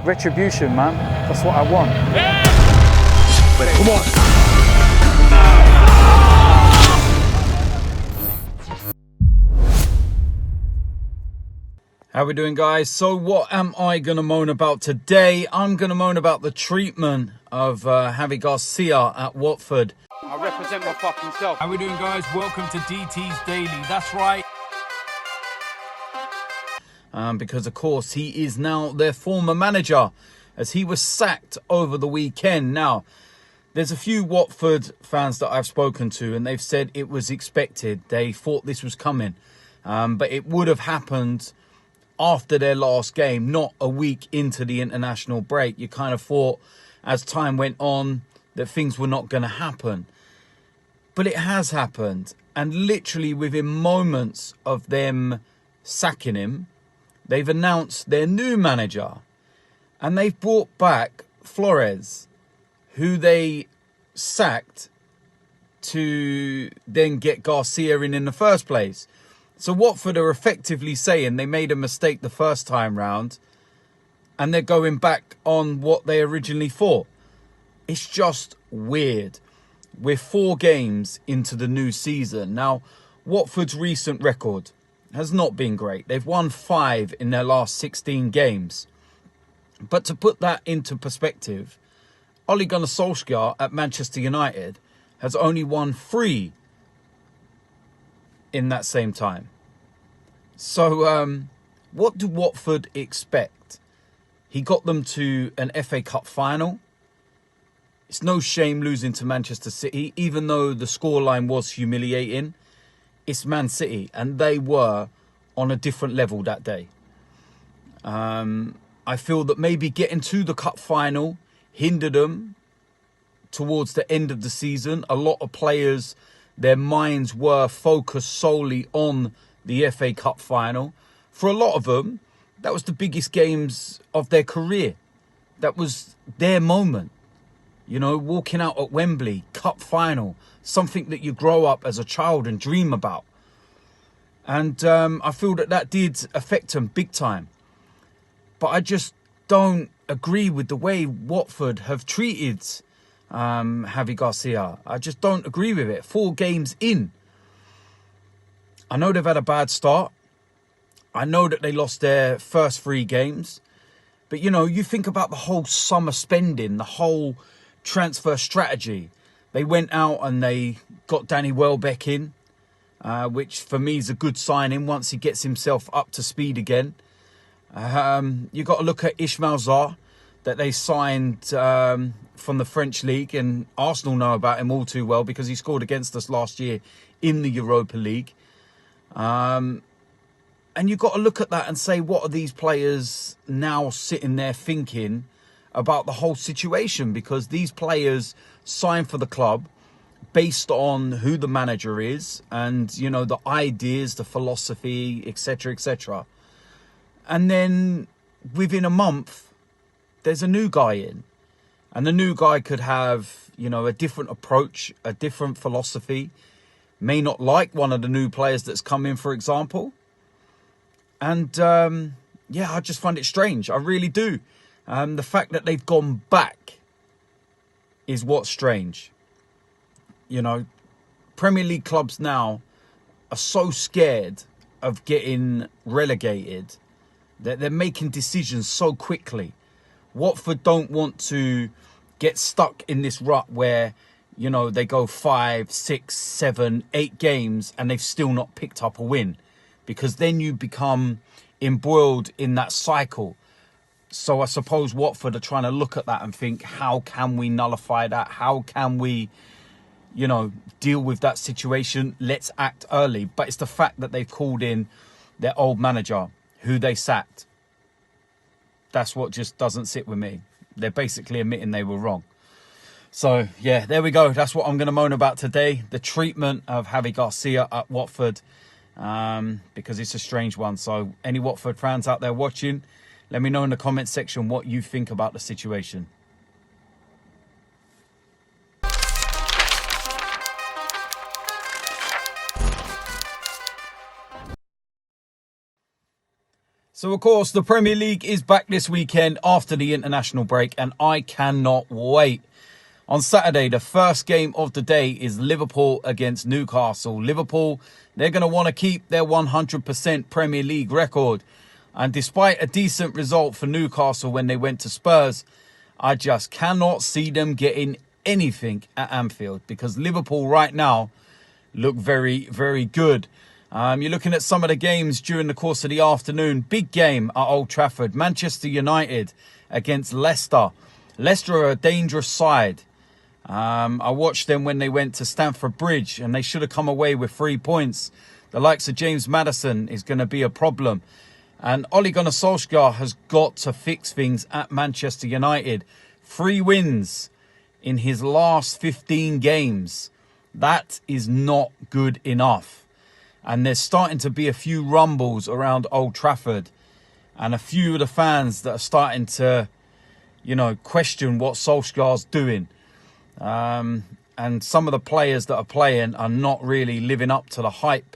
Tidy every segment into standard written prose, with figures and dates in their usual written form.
retribution, man. That's what I want. Come on. How we doing, guys? So what am I going to moan about today? I'm going to moan about the treatment of Javi Garcia at Watford. I represent my fucking self. How we doing, guys? Welcome to DT's Daily. That's right. Because, of course, he is now their former manager, as he was sacked over the weekend. Now, there's a few Watford fans that I've spoken to, and they've said it was expected. They thought this was coming. But it would have happened after their last game, not a week into the international break. You kind of thought, as time went on, that things were not going to happen. But it has happened. And literally within moments of them sacking him, they've announced their new manager. And they've brought back Flores, who they sacked to then get Garcia in the first place. So Watford are effectively saying they made a mistake the first time round and they're going back on what they originally thought. It's just weird. We're 4 games into the new season. Now, Watford's recent record has not been great. They've won 5 in their last 16 games. But to put that into perspective, Ole Gunnar Solskjaer at Manchester United has only won 3 in that same time. So what do Watford expect? He got them to an FA Cup final. It's no shame losing to Manchester City, even though the scoreline was humiliating. It's Man City, and they were on a different level that day. I feel that maybe getting to the cup final hindered them towards the end of the season. A lot of players, their minds were focused solely on the FA Cup final. For a lot of them, that was the biggest games of their career. That was their moment. You know, walking out at Wembley, cup final, something that you grow up as a child and dream about. And I feel that that did affect them big time. But I just don't agree with the way Watford have treated Javi Garcia. I just don't agree with it. 4 games in. I know they've had a bad start. I know that they lost their first 3 games. But, you know, you think about the whole summer spending, the whole transfer strategy. They went out and they got Danny Welbeck in, which for me is a good signing once he gets himself up to speed again. You got to look at Ismail Sarr that they signed from the French league, and Arsenal know about him all too well because he scored against us last year in the Europa League. And you've got to look at that and say, what are these players now sitting there thinking about the whole situation? Because these players sign for the club based on who the manager is and, you know, the ideas, the philosophy, etc., etc. And then within a month, there's a new guy in. And the new guy could have, you know, a different approach, a different philosophy. May not like one of the new players that's come in, for example. And, yeah, I just find it strange. I really do. The fact that they've gone back is what's strange. You know, Premier League clubs now are so scared of getting relegated that they're making decisions so quickly. Watford don't want to get stuck in this rut where, you know, they go 5, 6, 7, 8 games and they've still not picked up a win. Because then you become embroiled in that cycle. So I suppose Watford are trying to look at that and think, how can we nullify that? How can we, you know, deal with that situation? Let's act early. But it's the fact that they've called in their old manager, who they sacked. That's what just doesn't sit with me. They're basically admitting they were wrong. So, yeah, there we go. That's what I'm going to moan about today. The treatment of Javi Garcia at Watford. Because it's a strange one. So, any Watford fans out there watching, let me know in the comment section what you think about the situation. So, of course, the Premier League is back this weekend after the international break, and I cannot wait. On Saturday, the first game of the day is Liverpool against Newcastle. Liverpool, they're going to want to keep their 100% Premier League record. And despite a decent result for Newcastle when they went to Spurs, I just cannot see them getting anything at Anfield, because Liverpool right now look very, very good. You're looking at some of the games during the course of the afternoon. Big game at Old Trafford. Manchester United against Leicester. Leicester are a dangerous side. I watched them when they went to Stamford Bridge, and they should have come away with 3 points. The likes of James Maddison is going to be a problem. And Ole Gunnar Solskjaer has got to fix things at Manchester United. 3 wins in his last 15 games. That is not good enough. And there's starting to be a few rumbles around Old Trafford, and a few of the fans that are starting to, question what Solskjaer's doing. And some of the players that are playing are not really living up to the hype.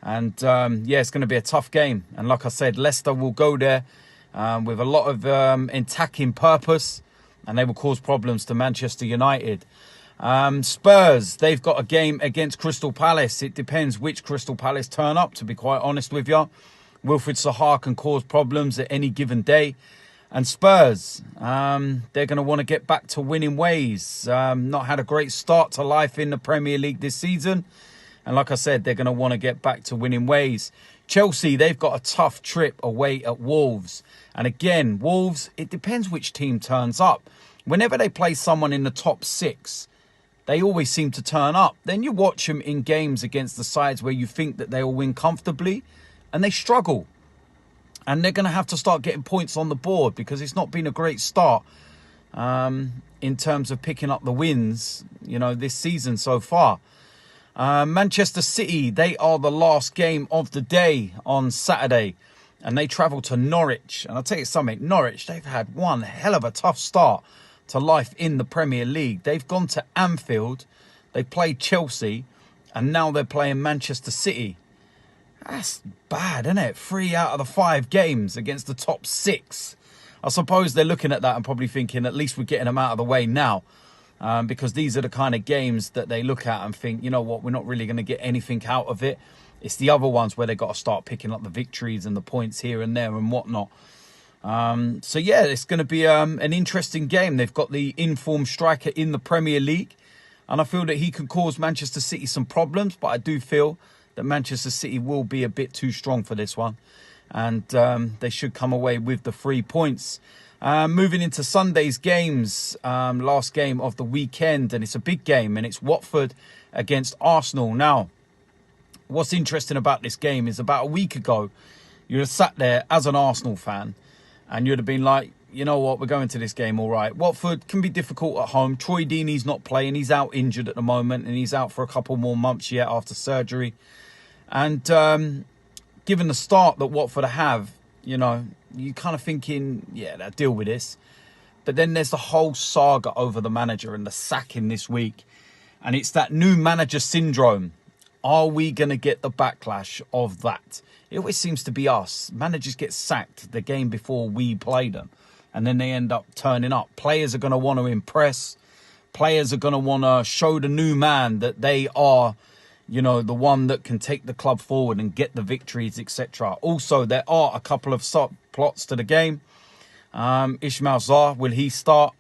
And it's going to be a tough game. And like I said, Leicester will go there with a lot of attacking purpose, and they will cause problems to Manchester United. Spurs, they've got a game against Crystal Palace. It depends which Crystal Palace turn up, to be quite honest with you. Wilfried Zaha can cause problems at any given day. And Spurs, they're going to want to get back to winning ways. Not had a great start to life in the Premier League this season. And like I said, they're going to want to get back to winning ways. Chelsea, they've got a tough trip away at Wolves. And again, Wolves, it depends which team turns up. Whenever they play someone in the top 6, they always seem to turn up. Then you watch them in games against the sides where you think that they'll win comfortably, and they struggle. And they're going to have to start getting points on the board, because it's not been a great start in terms of picking up the wins, this season so far. Manchester City, they are the last game of the day on Saturday, and they travel to Norwich. And I'll tell you something, Norwich, they've had one hell of a tough start to life in the Premier League. They've gone to Anfield, they played Chelsea, and now they're playing Manchester City. That's bad, isn't it? 3 out of the 5 games against the top 6. I suppose they're looking at that and probably thinking, at least we're getting them out of the way now. Because these are the kind of games that they look at and think, you know what, we're not really going to get anything out of it. It's the other ones where they've got to start picking up the victories and the points here and there and whatnot. It's going to be an interesting game. They've got the informed striker in the Premier League, and I feel that he can cause Manchester City some problems, but I do feel that Manchester City will be a bit too strong for this one, and they should come away with the 3 points. Moving into Sunday's games, last game of the weekend, and it's a big game, and it's Watford against Arsenal. Now, what's interesting about this game is about a week ago, you'd have sat there as an Arsenal fan, and you'd have been like, you know what, we're going to this game all right. Watford can be difficult at home. Troy Deeney's not playing. He's out injured at the moment, and he's out for a couple more months yet after surgery. And given the start that Watford have, you kind of thinking, yeah, they'll deal with this. But then there's the whole saga over the manager and the sacking this week. And it's that new manager syndrome. Are we going to get the backlash of that? It always seems to be us. Managers get sacked the game before we play them, and then they end up turning up. Players are going to want to impress. Players are going to want to show the new man that they are, the one that can take the club forward and get the victories, etc. Also, there are a couple of subplots to the game. Ismail Sarr, will he start?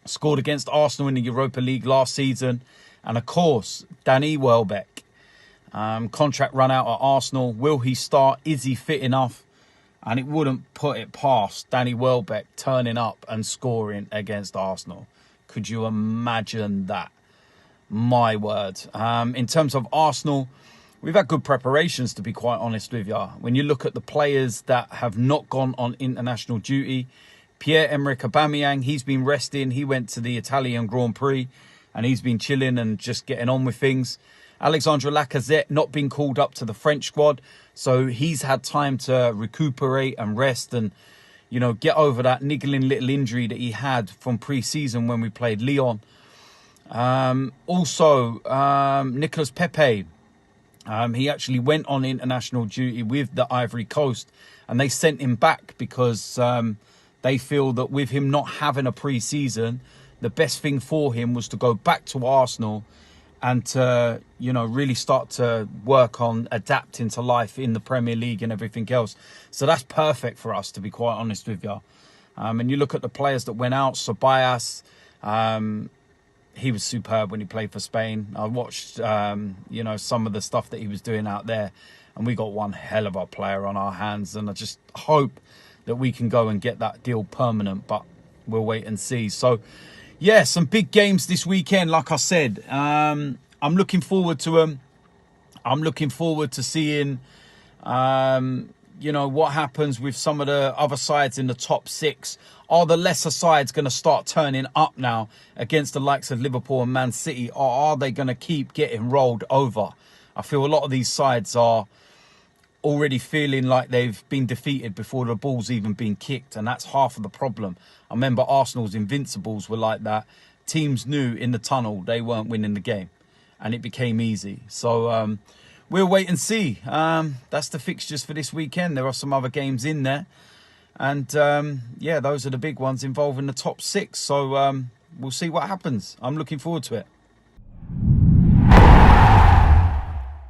Scored against Arsenal in the Europa League last season. And of course, Danny Welbeck. Contract run out at Arsenal. Will he start? Is he fit enough? And it wouldn't put it past Danny Welbeck turning up and scoring against Arsenal. Could you imagine that? My word. In terms of Arsenal, we've had good preparations, to be quite honest with you. When you look at the players that have not gone on international duty, Pierre-Emerick Aubameyang, he's been resting. He went to the Italian Grand Prix and he's been chilling and just getting on with things. Alexandre Lacazette not been called up to the French squad, so he's had time to recuperate and rest and, get over that niggling little injury that he had from pre-season when we played Lyon. Also, Nicolas Pepe He actually went on international duty with the Ivory Coast, and they sent him back because they feel that with him not having a pre-season, the best thing for him was to go back to Arsenal and to, you know, really start to work on adapting to life in the Premier League and everything else. So that's perfect for us, to be quite honest with you. And you look at the players that went out, Ceballos, he was superb when he played for Spain. I watched, you know, some of the stuff that he was doing out there, and we got one hell of a player on our hands. And I just hope that we can go and get that deal permanent, but we'll wait and see. So, yeah, some big games this weekend, like I said. I'm looking forward to them. I'm looking forward to seeing, you know, what happens with some of the other sides in the top 6. Are the lesser sides going to start turning up now against the likes of Liverpool and Man City? Or are they going to keep getting rolled over? I feel a lot of these sides are already feeling like they've been defeated before the ball's even been kicked. And that's half of the problem. I remember Arsenal's Invincibles were like that. Teams knew in the tunnel they weren't winning the game. And it became easy. So we'll wait and see. That's the fixtures for this weekend. There are some other games in there. And, yeah, those are the big ones involving the top 6. So we'll see what happens. I'm looking forward to it.